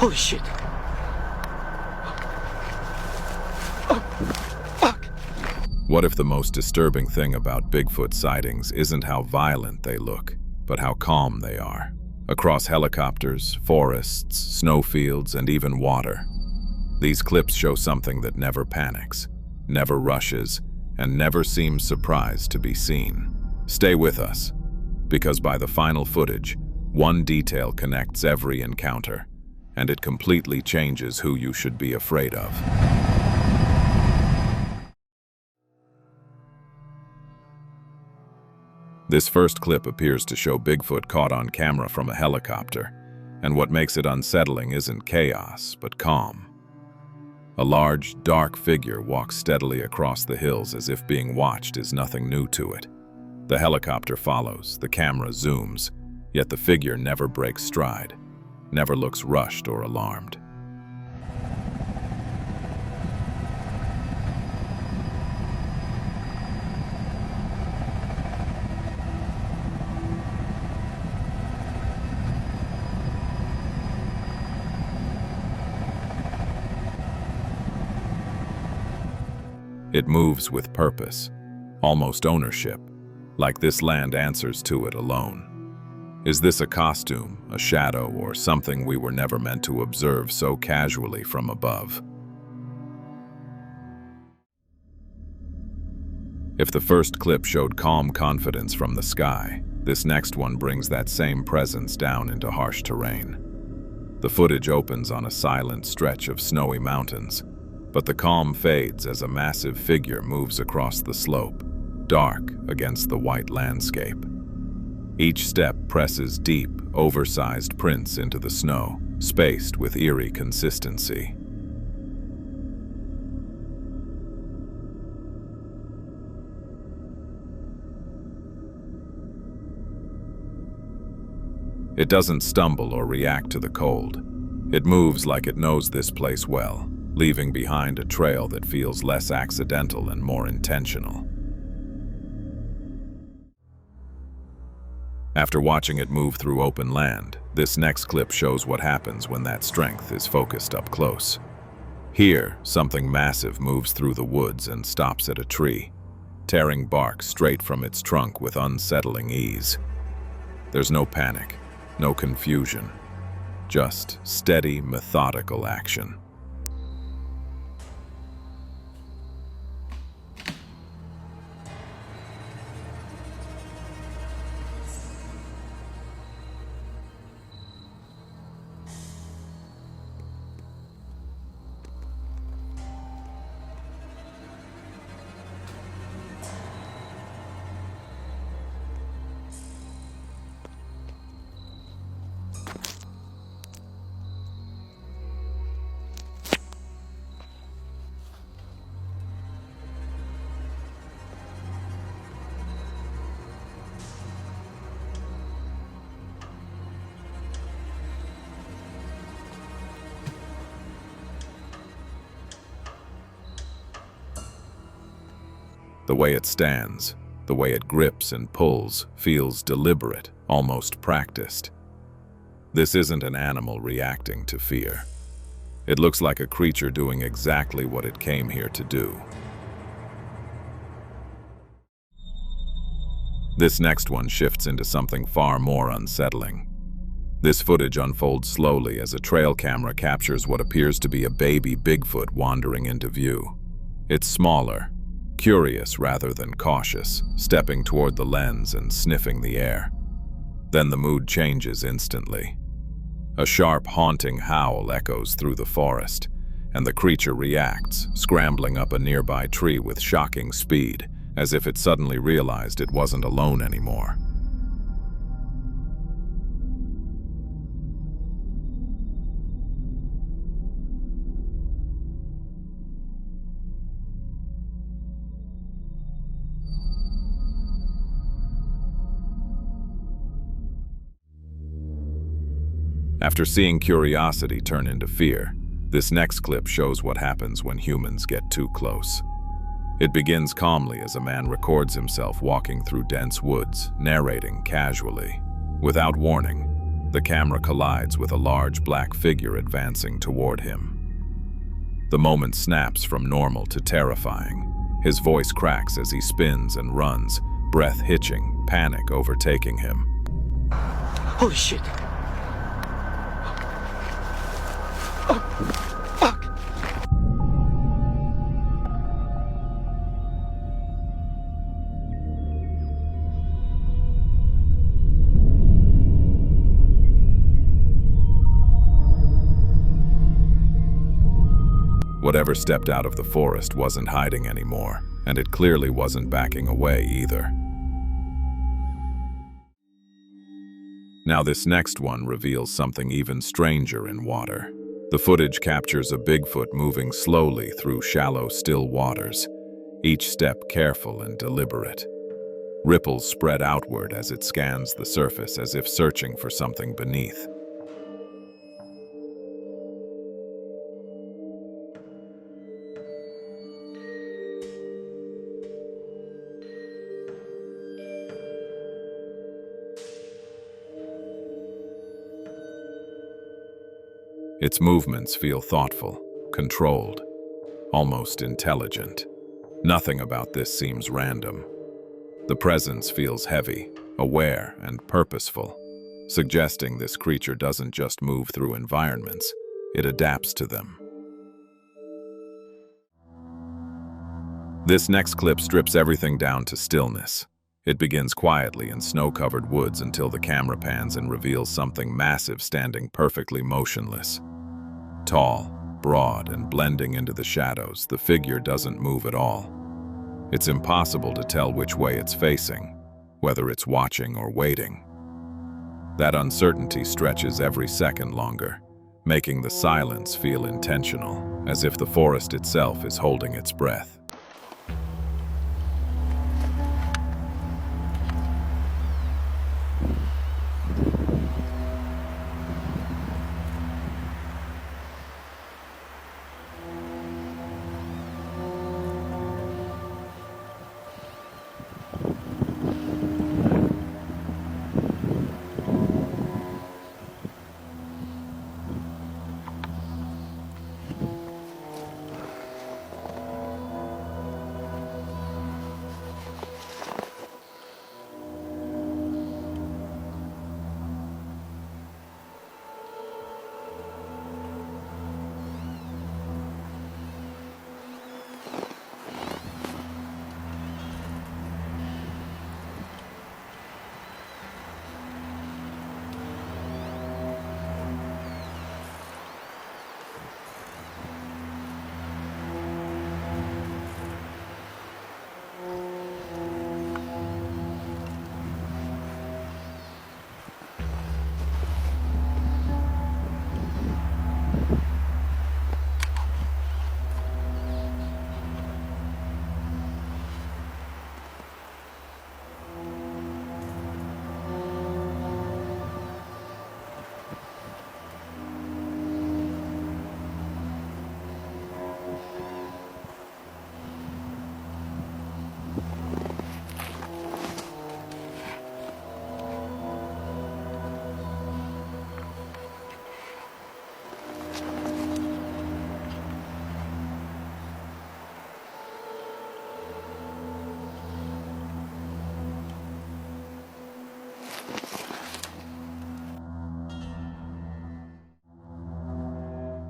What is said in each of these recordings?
Holy shit. Oh, fuck. What if the most disturbing thing about Bigfoot sightings isn't how violent they look, but how calm they are? Across helicopters, forests, snowfields, and even water. These clips show something that never panics, never rushes, and never seems surprised to be seen. Stay with us, because by the final footage, one detail connects every encounter, and it completely changes who you should be afraid of. This first clip appears to show Bigfoot caught on camera from a helicopter, and what makes it unsettling isn't chaos, but calm. A large, dark figure walks steadily across the hills as if being watched is nothing new to it. The helicopter follows, the camera zooms, yet the figure never breaks stride, never looks rushed or alarmed. It moves with purpose, almost ownership, like this land answers to it alone. Is this a costume, a shadow, or something we were never meant to observe so casually from above? If the first clip showed calm confidence from the sky, this next one brings that same presence down into harsh terrain. The footage opens on a silent stretch of snowy mountains, but the calm fades as a massive figure moves across the slope, dark against the white landscape. Each step presses deep, oversized prints into the snow, spaced with eerie consistency. It doesn't stumble or react to the cold. It moves like it knows this place well, leaving behind a trail that feels less accidental and more intentional. After watching it move through open land, this next clip shows what happens when that strength is focused up close. Here, something massive moves through the woods and stops at a tree, tearing bark straight from its trunk with unsettling ease. There's no panic, no confusion, just steady, methodical action. The way it stands, the way it grips and pulls, feels deliberate, almost practiced. This isn't an animal reacting to fear. It looks like a creature doing exactly what it came here to do. This next one shifts into something far more unsettling. This footage unfolds slowly as a trail camera captures what appears to be a baby Bigfoot wandering into view. It's smaller, curious rather than cautious, stepping toward the lens and sniffing the air. Then the mood changes instantly. A sharp, haunting howl echoes through the forest, and the creature reacts, scrambling up a nearby tree with shocking speed, as if it suddenly realized it wasn't alone anymore. After seeing curiosity turn into fear, this next clip shows what happens when humans get too close. It begins calmly as a man records himself walking through dense woods, narrating casually. Without warning, The camera collides with a large black figure advancing toward him. The moment snaps from normal to terrifying. His voice cracks as he spins and runs, breath hitching, panic overtaking him. Holy shit. Oh, fuck. Whatever stepped out of the forest wasn't hiding anymore, and it clearly wasn't backing away either. Now this next one reveals something even stranger in water. The footage captures a Bigfoot moving slowly through shallow, still waters, each step careful and deliberate. Ripples spread outward as it scans the surface as if searching for something beneath. Its movements feel thoughtful, controlled, almost intelligent. Nothing about this seems random. The presence feels heavy, aware, and purposeful, suggesting this creature doesn't just move through environments, it adapts to them. This next clip strips everything down to stillness. It begins quietly in snow-covered woods until the camera pans and reveals something massive standing perfectly motionless. Tall, broad, and blending into the shadows, the figure doesn't move at all. It's impossible to tell which way it's facing, whether it's watching or waiting. That uncertainty stretches every second longer, making the silence feel intentional, as if the forest itself is holding its breath.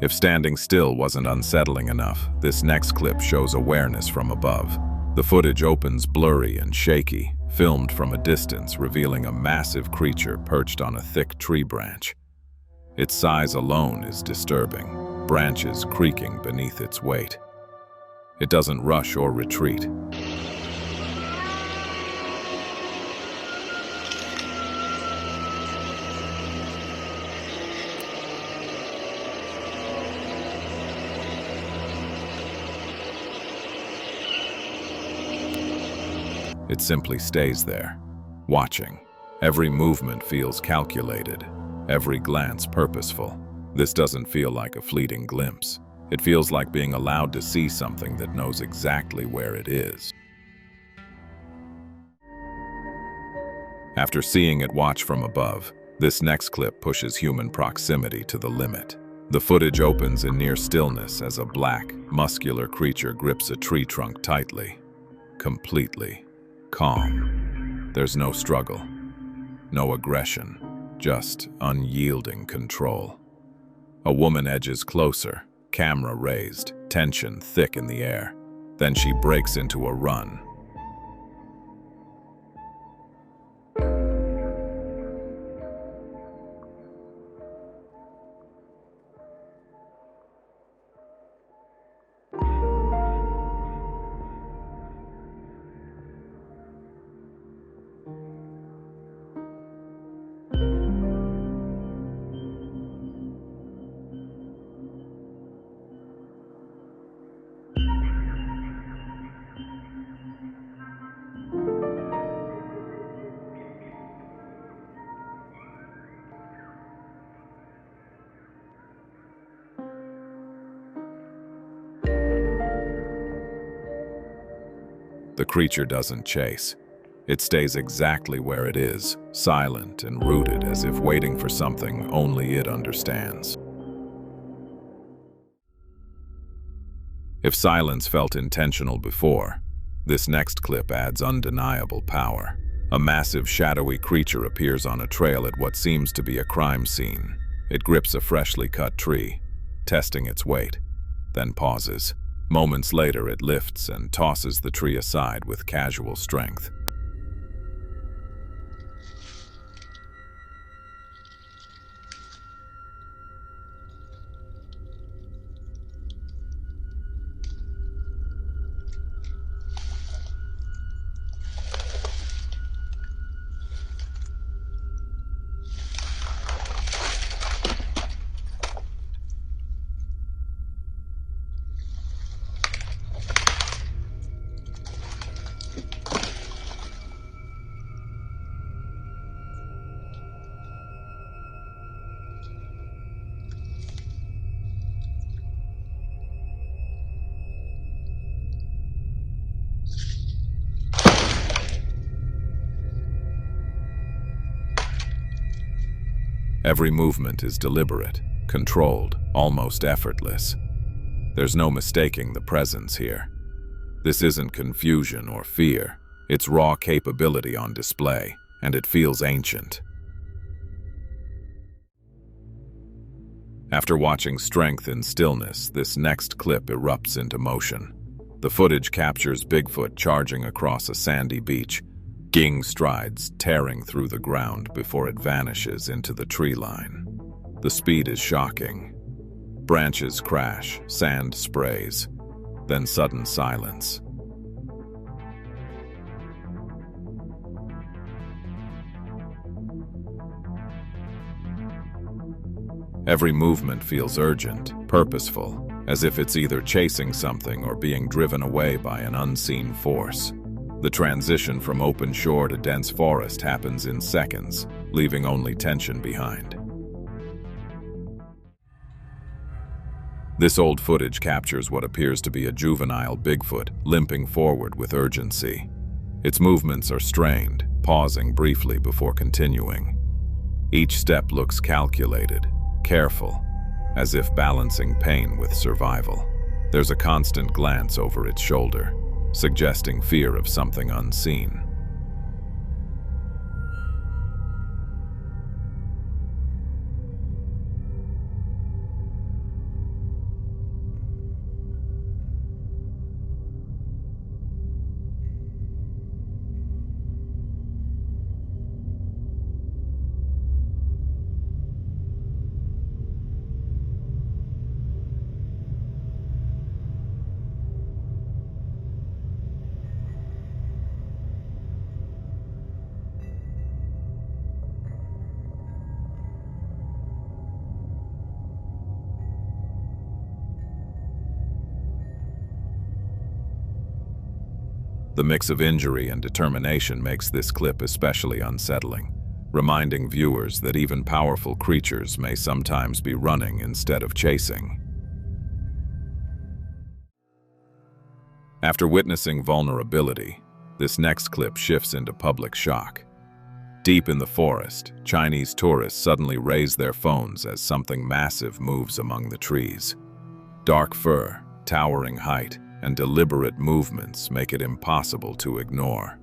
If standing still wasn't unsettling enough, this next clip shows awareness from above. The footage opens blurry and shaky, filmed from a distance, revealing a massive creature perched on a thick tree branch. Its size alone is disturbing, branches creaking beneath its weight. It doesn't rush or retreat. It simply stays there, watching. Every movement feels calculated, every glance purposeful. This doesn't feel like a fleeting glimpse. It feels like being allowed to see something that knows exactly where it is. After seeing it watch from above, This next clip pushes human proximity to the limit. The footage opens in near stillness as a black, muscular creature grips a tree trunk tightly, completely calm. There's no struggle, no aggression, just unyielding control. A woman edges closer, camera raised, tension thick in the air. Then she breaks into a run. The creature doesn't chase. It stays exactly where it is, silent and rooted, as if waiting for something only it understands. If silence felt intentional before, this next clip adds undeniable power. A massive, shadowy creature appears on a trail at what seems to be a crime scene. It grips a freshly cut tree, testing its weight, then pauses. Moments later, it lifts and tosses the tree aside with casual strength. Every movement is deliberate, controlled, almost effortless. There's no mistaking the presence here. This isn't confusion or fear. It's raw capability on display, and it feels ancient. After watching strength in stillness, this next clip erupts into motion. The footage captures Bigfoot charging across a sandy beach, ging strides tearing through the ground before it vanishes into the tree line. The speed is shocking. Branches crash, sand sprays, then sudden silence. Every movement feels urgent, purposeful, as if it's either chasing something or being driven away by an unseen force. The transition from open shore to dense forest happens in seconds, leaving only tension behind. This old footage captures what appears to be a juvenile Bigfoot limping forward with urgency. Its movements are strained, pausing briefly before continuing. Each step looks calculated, careful, as if balancing pain with survival. There's a constant glance over its shoulder, suggesting fear of something unseen. The mix of injury and determination makes this clip especially unsettling, reminding viewers that even powerful creatures may sometimes be running instead of chasing. After witnessing vulnerability, this next clip shifts into public shock. Deep in the forest, Chinese tourists suddenly raise their phones as something massive moves among the trees. Dark fur, towering height, and deliberate movements make it impossible to ignore.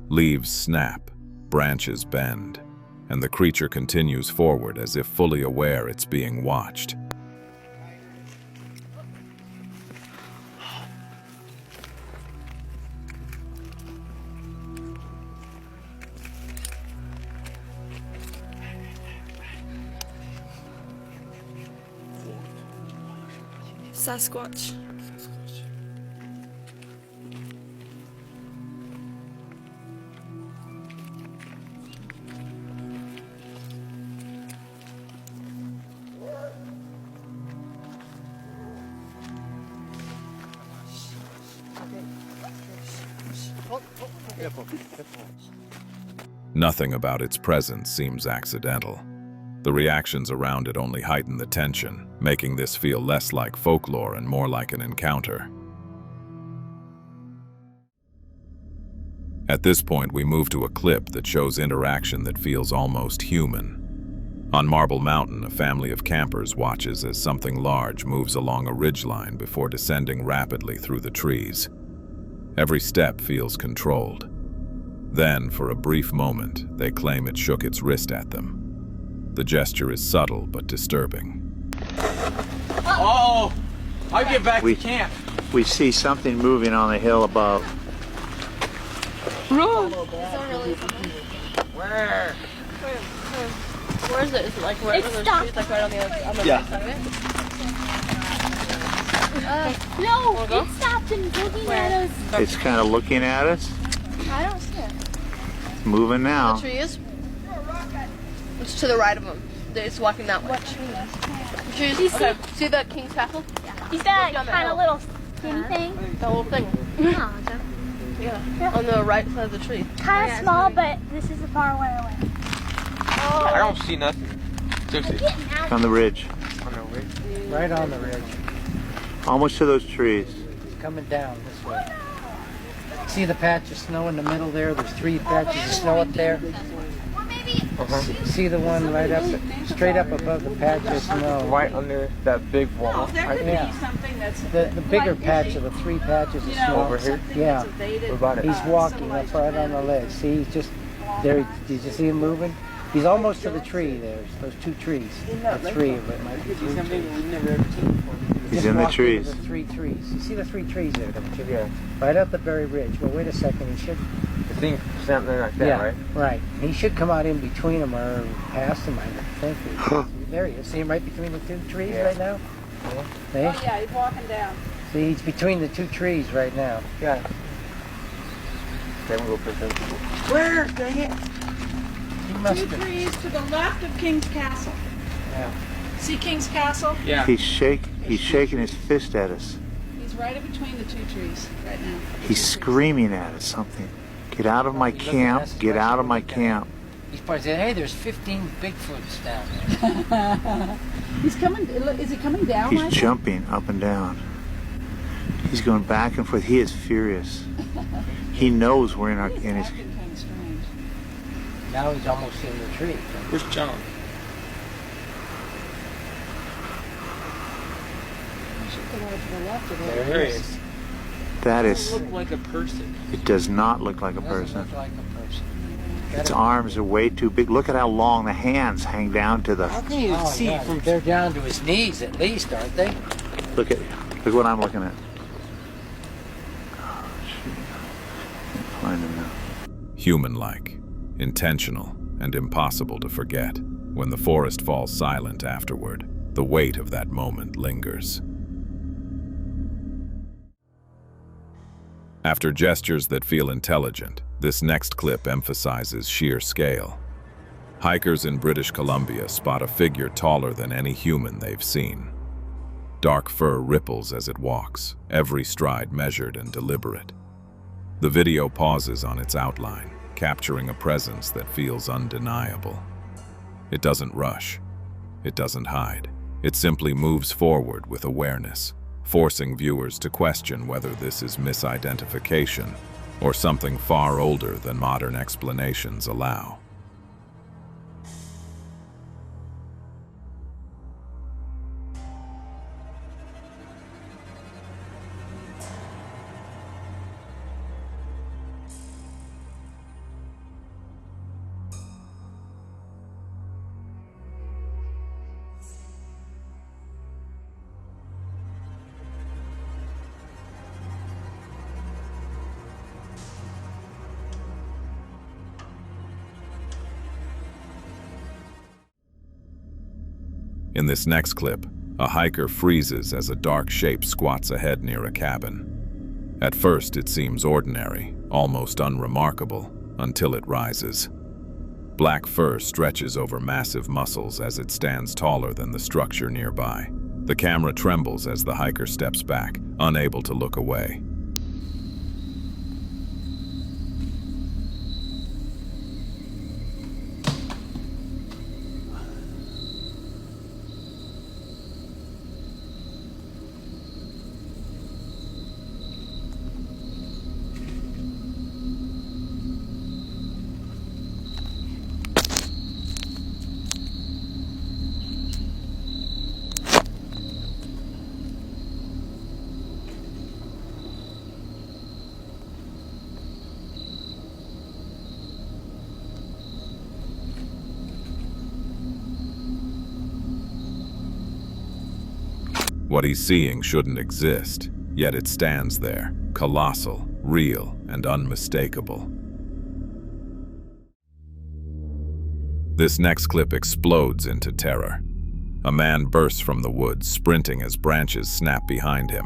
Leaves snap, branches bend, and the creature continues forward as if fully aware it's being watched. Sasquatch. Nothing about its presence seems accidental. The reactions around it only heighten the tension, making this feel less like folklore and more like an encounter. At this point, we move to a clip that shows interaction that feels almost human. On Marble Mountain, a family of campers watches as something large moves along a ridgeline before descending rapidly through the trees. Every step feels controlled. Then, for a brief moment, they claim it shook its wrist at them. The gesture is subtle but disturbing. Oh! I'll get back to camp. We see something moving on the hill above. Run! Where? Where is it? Is it like right where the trees, like right on the other Yeah. side of it? No, Wanna go? it stopped and looking at us. It's kind of looking at us. I don't see it. It's moving The now. tree is? It's to the right of them. It's walking that way. What tree? Trees. Okay. See that King's Castle? He's that Down that kind of hill. little skinny thing. That little thing. Yeah. On the right side of the tree. Kind of small, but this is a far way away. I don't see nothing. Seriously. Getting out. On the ridge. On the way. Right on the ridge. Almost to those trees. It's coming down this way. See the patch of snow in the middle there? There's 3 patches of snow up there. See the one right up, straight up above the patch of snow? Right under that big wall. Yeah. The bigger patch of the 3 patches of snow. Over here? Yeah. What about it? He's walking up right on the ledge. See, he's just there. Did you see him moving? He's almost to the tree there. Those 2 trees. Or 3 of it might be 3 trees. He's Just in the walk trees. into the 3 trees. You see the 3 trees there, don't you? Yeah. Right up the very ridge. Well, wait a second. He should. The thing something like that, Yeah, right? right. He should come out in between them or past them, I would think. There he is. See him right between the 2 trees Yeah. right now? See? Oh yeah, he's walking down. See, he's between the 2 trees right now. Yeah. Then we'll put them. Where? Dang it. He must 2 have. trees to the left of King's Castle. Yeah. See King's Castle? Yeah. He's shaking his fist at us. He's right in between the 2 trees right now. He's screaming at us something. Get out of my camp. Get out of my camp. He's probably saying, hey, there's 15 Bigfoots down there. He's coming. Is he coming down? He's like jumping up and down. He's going back and forth. He is furious. He knows we're in that? He's his. acting kind of strange. Now he's almost in the tree. Where's John? He should go out to the left of it. There he is. That It is. looked like a person. It does not look like a Doesn't person. look like a person. Its arms are way too big. Look at how long the hands hang down to the. How can you Oh, see yeah, from? they're down to his knees at least, aren't they? Look what I'm looking at. Oh, shoot. Can't find him now. Human-like, intentional, and impossible to forget. When the forest falls silent afterward, the weight of that moment lingers. After gestures that feel intelligent, this next clip emphasizes sheer scale. Hikers in British Columbia spot a figure taller than any human they've seen. Dark fur ripples as it walks, every stride measured and deliberate. The video pauses on its outline, capturing a presence that feels undeniable. It doesn't rush. It doesn't hide. It simply moves forward with awareness, forcing viewers to question whether this is misidentification or something far older than modern explanations allow. In this next clip, a hiker freezes as a dark shape squats ahead near a cabin. At first, it seems ordinary, almost unremarkable, until it rises. Black fur stretches over massive muscles as it stands taller than the structure nearby. The camera trembles as the hiker steps back, unable to look away. What he's seeing shouldn't exist, yet it stands there, colossal, real, and unmistakable. This next clip explodes into terror. A man bursts from the woods, sprinting as branches snap behind him.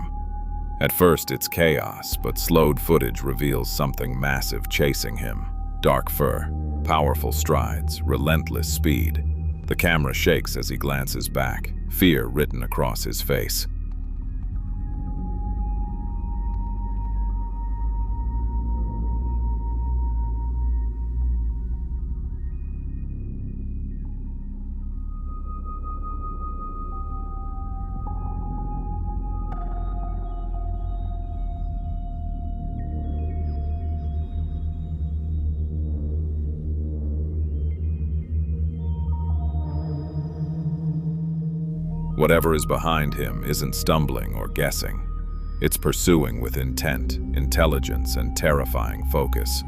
At first, it's chaos, but slowed footage reveals something massive chasing him. Dark fur, powerful strides, relentless speed. The camera shakes as he glances back, fear written across his face. Whatever is behind him isn't stumbling or guessing. It's pursuing with intent, intelligence, and terrifying focus.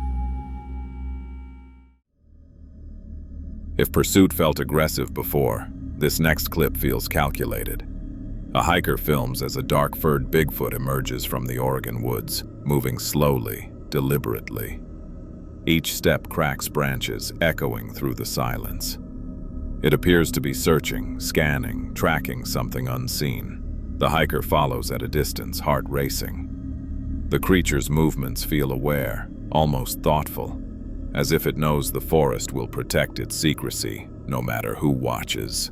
If pursuit felt aggressive before, this next clip feels calculated. A hiker films as a dark-furred Bigfoot emerges from the Oregon woods, moving slowly, deliberately. Each step cracks branches, echoing through the silence. It appears to be searching, scanning, tracking something unseen. The hiker follows at a distance, heart racing. The creature's movements feel aware, almost thoughtful, as if it knows the forest will protect its secrecy, no matter who watches.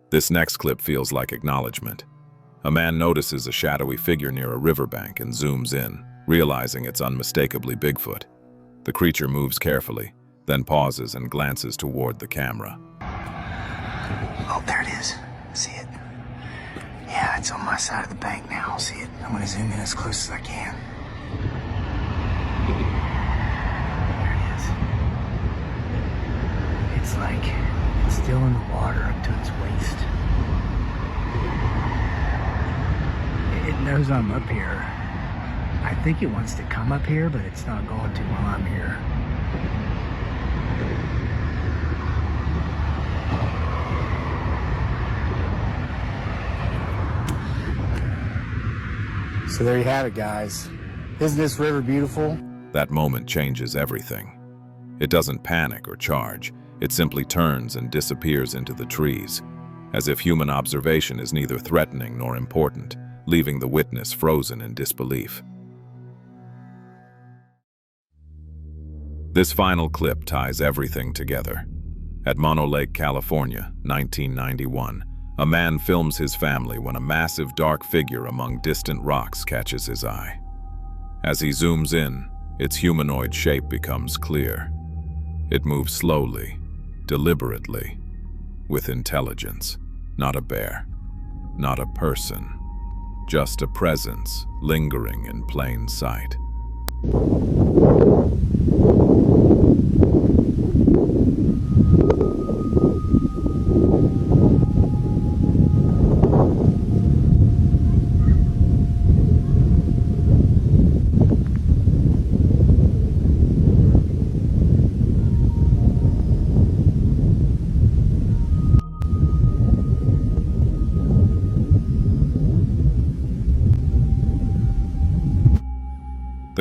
This next clip feels like acknowledgement. A man notices a shadowy figure near a riverbank and zooms in, realizing it's unmistakably Bigfoot. The creature moves carefully, then pauses and glances toward the camera. Oh, there it is. See it? Yeah, it's on my side of the bank now. See it? I'm gonna zoom in as close as I can. There it is. It's like it's still in the water up to its waist. It knows I'm up here. I think it wants to come up here, but it's not going to while I'm here. So there you have it, guys. Isn't this river beautiful? That moment changes everything. It doesn't panic or charge. It simply turns and disappears into the trees, as if human observation is neither threatening nor important, leaving the witness frozen in disbelief. This final clip ties everything together. At Mono Lake, California, 1991, a man films his family when a massive dark figure among distant rocks catches his eye. As he zooms in, its humanoid shape becomes clear. It moves slowly, deliberately, with intelligence. Not a bear, not a person, just a presence lingering in plain sight.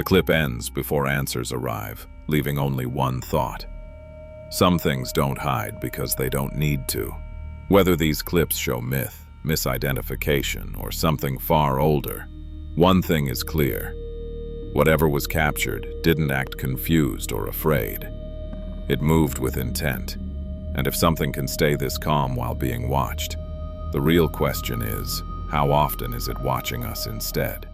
The clip ends before answers arrive, leaving only one thought. Some things don't hide because they don't need to. Whether these clips show myth, misidentification, or something far older, one thing is clear. Whatever was captured didn't act confused or afraid. It moved with intent. And if something can stay this calm while being watched, the real question is, how often is it watching us instead?